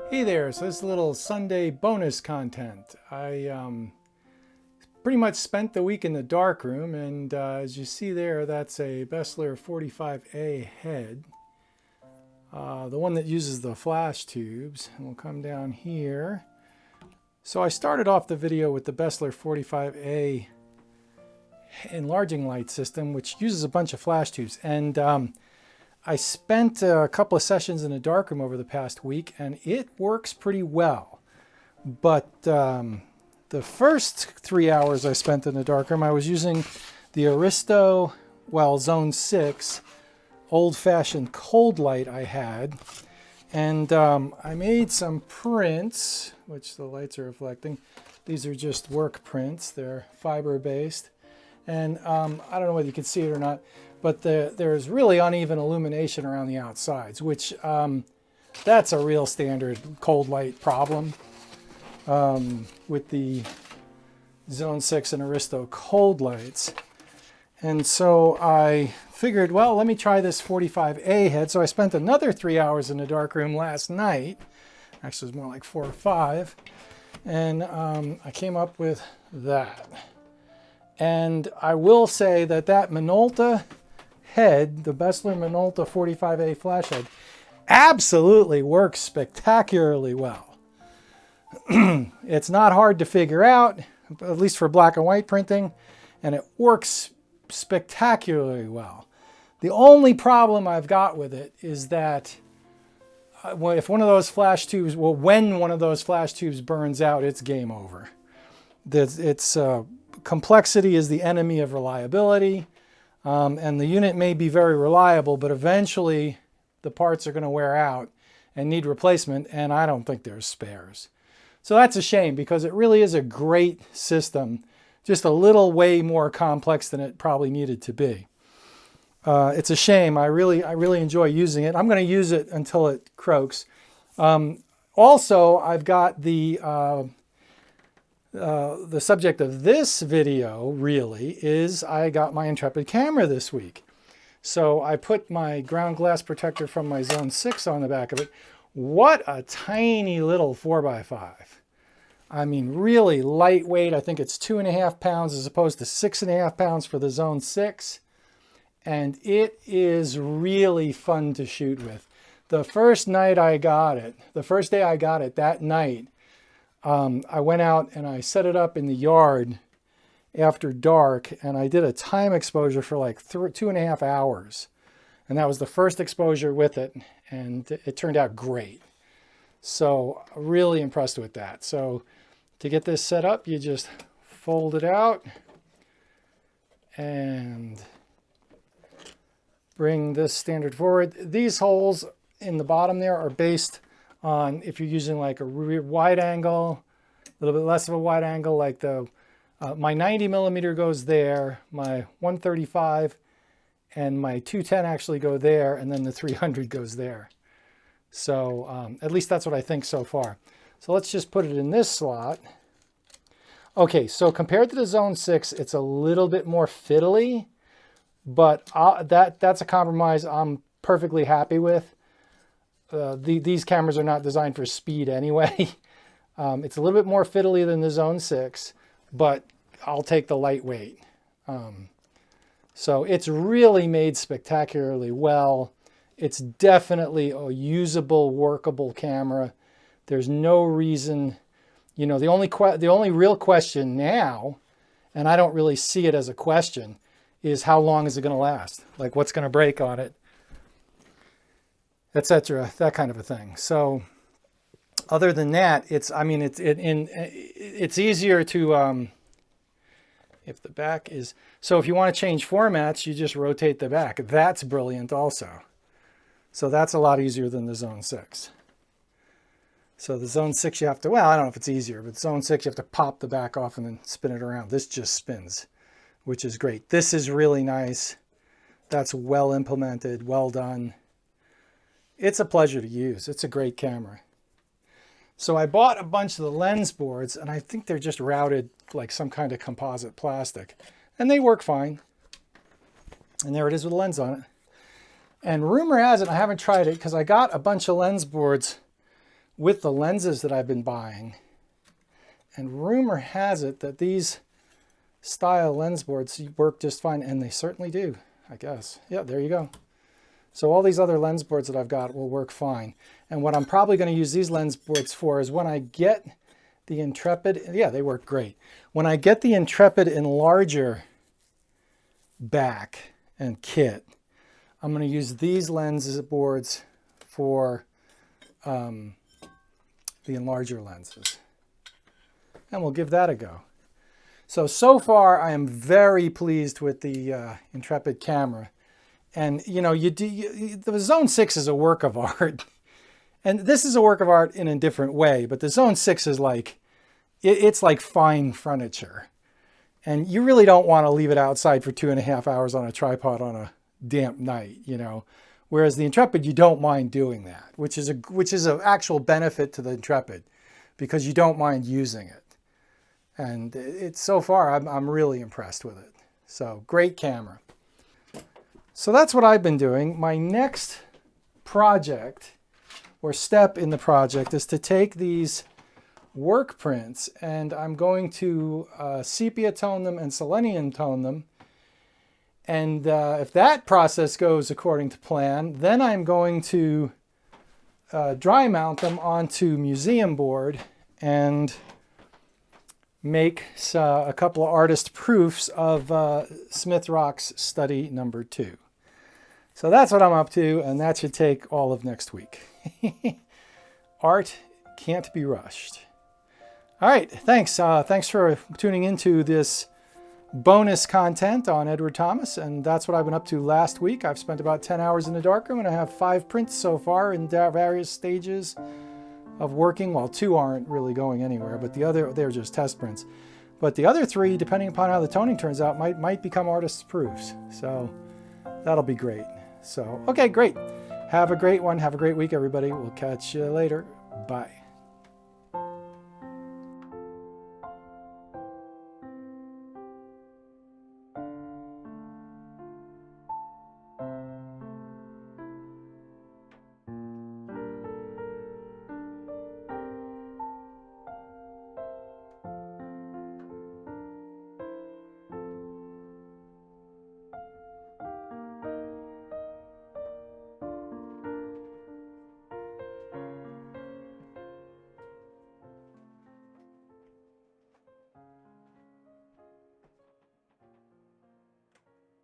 Hey there, so this little Sunday bonus content. I pretty much spent the week in the darkroom, and as you see there, that's a Bessler 45A head. The one that uses the flash tubes. And we'll come down here. So I started off the video with the Bessler 45A enlarging light system, which uses a bunch of flash tubes. And I spent a couple of sessions in the darkroom over the past week, and it works pretty well. But the first 3 hours I spent in the darkroom, I was using the Aristo, Zone 6 old-fashioned cold light I had. And I made some prints, which the lights are reflecting. These are just work prints. They're fiber-based. And I don't know whether you can see it or not, but there's really uneven illumination around the outsides, which that's a real standard cold light problem with the Zone 6 and Aristo cold lights. And so I figured, well, let me try this 45A head. So I spent another 3 hours in the darkroom last night. Actually, it was more like 4 or 5. And I came up with that. And I will say that Minolta head, the Bessler Minolta 45A flash head, absolutely works spectacularly well. It's not hard to figure out, at least for black and white printing, and it works spectacularly well. The only problem I've got with it is that if one of those flash tubes, when one of those flash tubes burns out, it's game over. Complexity is the enemy of reliability, and the unit may be very reliable, but eventually the parts are going to wear out and need replacement, and I don't think there's spares. So that's a shame, because it really is a great system, just a little way more complex than it probably needed to be. It's a shame. I really enjoy using it. I'm going to use it until it croaks. Also, I've got the subject of this video really is I got my Intrepid camera this week. So I put my ground glass protector from my Zone 6 on the back of it. What a tiny little 4x5. I mean, really lightweight. I think it's 2.5 pounds as opposed to 6.5 pounds for the Zone 6. And it is really fun to shoot with. The first night I got it, the first day I got it, that night, I went out and I set it up in the yard after dark, and I did a time exposure for like 2.5 hours. And that was the first exposure with it, and it turned out great. So really impressed with that. So to get this set up, you just fold it out and bring this standard forward. These holes in the bottom there are based on if you're using like a wide angle, a little bit less of a wide angle, like my 90 millimeter goes there, my 135 and my 210 actually go there, and then the 300 goes there. So at least that's what I think so far. So let's just put it in this slot. Okay, so compared to the Zone 6, it's a little bit more fiddly, but that's a compromise I'm perfectly happy with. These cameras are not designed for speed anyway. It's a little bit more fiddly than the Zone 6, but I'll take the lightweight. So it's really made spectacularly well. It's definitely a usable, workable camera. There's no reason, the only real question now, and I don't really see it as a question, is how long is it going to last? Like what's going to break on it, etc. That kind of a thing. So other than that, it's easier to, if the back is, so if you want to change formats, you just rotate the back. That's brilliant also. So that's a lot easier than the Zone 6. So the Zone 6 you have to, I don't know if it's easier, but Zone 6 you have to pop the back off and then spin it around. This just spins, which is great. This is really nice. That's well implemented, well done. It's a pleasure to use. It's a great camera. So I bought a bunch of the lens boards, and I think they're just routed like some kind of composite plastic. And they work fine. And there it is with a lens on it. And rumor has it, I haven't tried it because I got a bunch of lens boards with the lenses that I've been buying. And rumor has it that these style lens boards work just fine, and they certainly do, I guess. Yeah, there you go. So all these other lens boards that I've got will work fine. And what I'm probably going to use these lens boards for is when I get the Intrepid, yeah, they work great. When I get the Intrepid Enlarger back and kit, I'm going to use these lens boards for the enlarger lenses. And we'll give that a go. So far I am very pleased with the Intrepid camera. And you know, the Zone 6 is a work of art. And this is a work of art in a different way, but the Zone 6 is like, it's like fine furniture. And you really don't want to leave it outside for 2.5 hours on a tripod on a damp night, you know. Whereas the Intrepid, you don't mind doing that, which is an actual benefit to the Intrepid, because you don't mind using it. And it's so far, I'm really impressed with it. So great camera. So that's what I've been doing. My next project or step in the project is to take these work prints, and I'm going to sepia tone them and selenium tone them. And if that process goes according to plan, then I'm going to dry mount them onto museum board and make a couple of artist proofs of Smith Rock's study number 2. So that's what I'm up to, and that should take all of next week. Art can't be rushed. All right, thanks. Thanks for tuning into this bonus content on Edward Thomas, and that's what I've been up to last week. I've spent about 10 hours in the darkroom, and I have 5 prints so far in various stages of working. Well, 2 aren't really going anywhere, but they're just test prints. But the other 3, depending upon how the toning turns out, might become artist's proofs. So that'll be great. So, okay, great. Have a great one. Have a great week, everybody. We'll catch you later. Bye.